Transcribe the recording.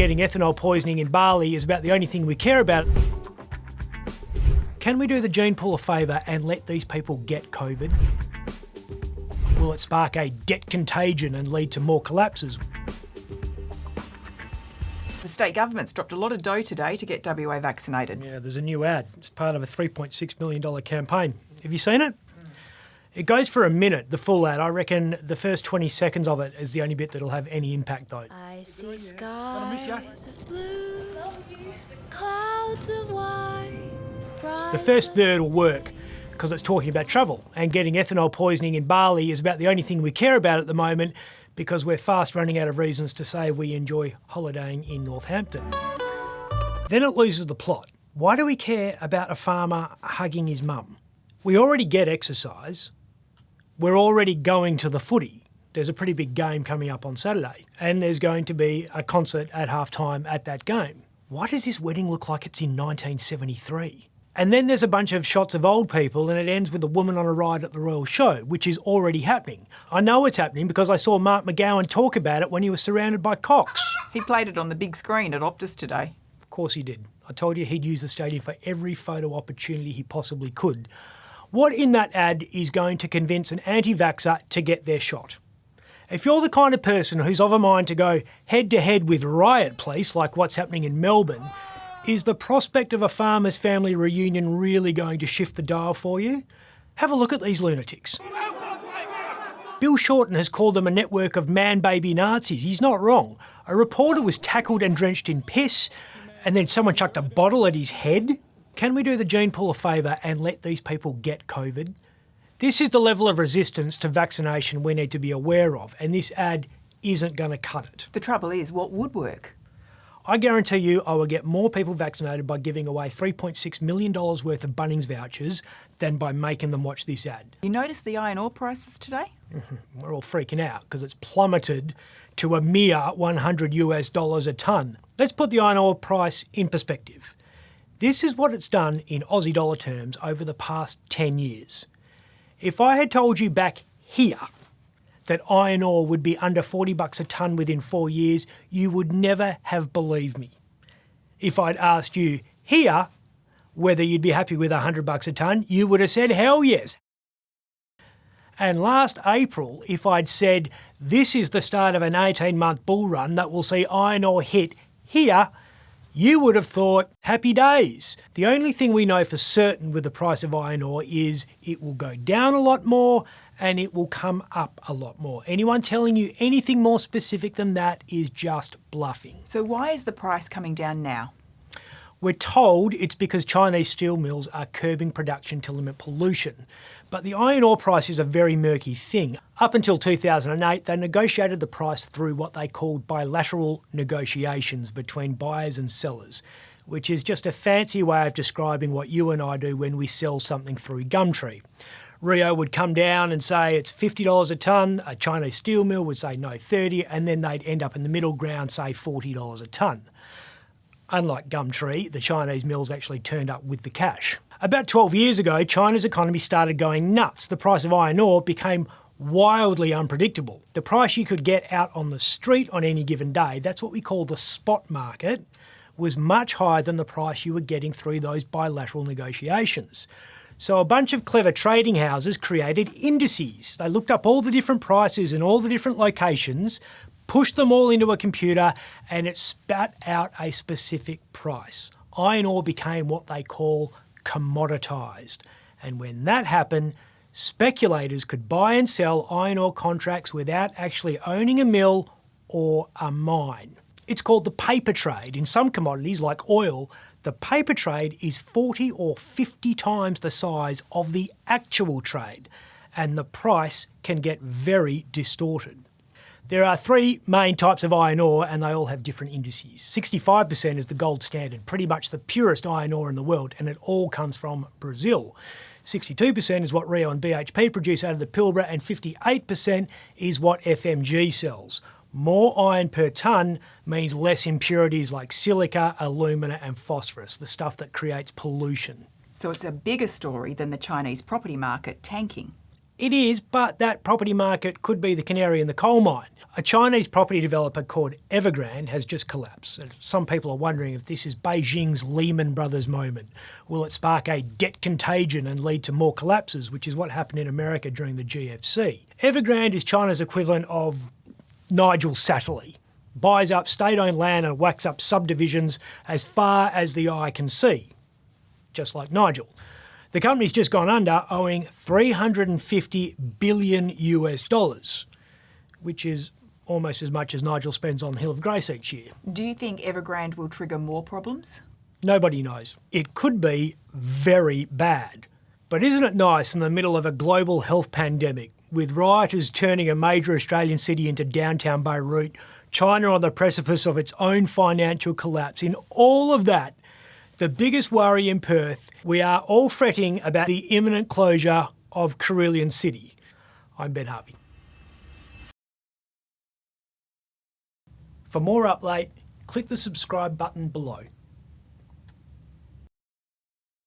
getting ethanol poisoning in Bali is about the only thing we care about. Can we do the gene pool a favour and let these people get COVID? Will it spark a debt contagion and lead to more collapses? The state government's dropped a lot of dough today to get WA vaccinated. Yeah, there's a new ad. It's part of a $3.6 million campaign. Have you seen it? It goes for a minute, the full ad. I reckon the first 20 seconds of it is the only bit that'll have any impact, though. I see skies of blue, clouds of white. The first third will work because it's talking about travel, and getting ethanol poisoning in Bali is about the only thing we care about at the moment because we're fast running out of reasons to say we enjoy holidaying in Northampton. Then it loses the plot. Why do we care about a farmer hugging his mum? We already get exercise. We're already going to the footy. There's a pretty big game coming up on Saturday, and there's going to be a concert at halftime at that game. Why does this wedding look like it's in 1973? And then there's a bunch of shots of old people and it ends with a woman on a ride at the Royal Show, which is already happening. I know it's happening because I saw Mark McGowan talk about it when he was surrounded by cocks. He played it on the big screen at Optus today. Of course he did. I told you he'd use the stadium for every photo opportunity he possibly could. What in that ad is going to convince an anti-vaxxer to get their shot? If you're the kind of person who's of a mind to go head-to-head with riot police, like what's happening in Melbourne, is the prospect of a farmer's family reunion really going to shift the dial for you? Have a look at these lunatics. Bill Shorten has called them a network of man-baby Nazis. He's not wrong. A reporter was tackled and drenched in piss, and then someone chucked a bottle at his head. Can we do the gene pool a favour and let these people get COVID? This is the level of resistance to vaccination we need to be aware of, and this ad isn't going to cut it. The trouble is, what would work? I guarantee you I will get more people vaccinated by giving away $3.6 million worth of Bunnings vouchers than by making them watch this ad. You noticed the iron ore prices today? We're all freaking out because it's plummeted to a mere $100 a tonne. Let's put the iron ore price in perspective. This is what it's done in Aussie dollar terms over the past 10 years. If I had told you back here that iron ore would be under $40 a tonne within 4 years, you would never have believed me. If I'd asked you here whether you'd be happy with $100 a tonne, you would have said hell yes. And last April, if I'd said this is the start of an 18-month bull run that will see iron ore hit here, you would have thought happy days. The only thing we know for certain with the price of iron ore is it will go down a lot more and it will come up a lot more. Anyone telling you anything more specific than that is just bluffing. So why is the price coming down now? We're told it's because Chinese steel mills are curbing production to limit pollution. But the iron ore price is a very murky thing. Up until 2008, they negotiated the price through what they called bilateral negotiations between buyers and sellers, which is just a fancy way of describing what you and I do when we sell something through Gumtree. Rio would come down and say it's $50 a tonne, a Chinese steel mill would say no 30, and then they'd end up in the middle ground, say $40 a tonne. Unlike Gumtree, the Chinese mills actually turned up with the cash. About 12 years ago, China's economy started going nuts. The price of iron ore became wildly unpredictable. The price you could get out on the street on any given day, that's what we call the spot market, was much higher than the price you were getting through those bilateral negotiations. So a bunch of clever trading houses created indices. They looked up all the different prices in all the different locations, pushed them all into a computer, and it spat out a specific price. Iron ore became what they call commoditised. And when that happened, speculators could buy and sell iron ore contracts without actually owning a mill or a mine. It's called the paper trade. In some commodities, like oil, the paper trade is 40 or 50 times the size of the actual trade, and the price can get very distorted. There are three main types of iron ore and they all have different indices. 65% is the gold standard, pretty much the purest iron ore in the world, and it all comes from Brazil. 62% is what Rio and BHP produce out of the Pilbara, and 58% is what FMG sells. More iron per tonne means less impurities like silica, alumina and phosphorus, the stuff that creates pollution. So it's a bigger story than the Chinese property market tanking. It is, but that property market could be the canary in the coal mine. A Chinese property developer called Evergrande has just collapsed. Some people are wondering if this is Beijing's Lehman Brothers moment. Will it spark a debt contagion and lead to more collapses, which is what happened in America during the GFC? Evergrande is China's equivalent of Nigel Satterley. Buys up state-owned land and whacks up subdivisions as far as the eye can see, just like Nigel. The company's just gone under, owing $350 billion US, which is almost as much as Nigel spends on Hill of Grace each year. Do you think Evergrande will trigger more problems? Nobody knows. It could be very bad. But isn't it nice in the middle of a global health pandemic, with rioters turning a major Australian city into downtown Beirut, China on the precipice of its own financial collapse, in all of that, the biggest worry in Perth, we are all fretting about the imminent closure of Carillon City. I'm Ben Harvey. For more update, click the subscribe button below.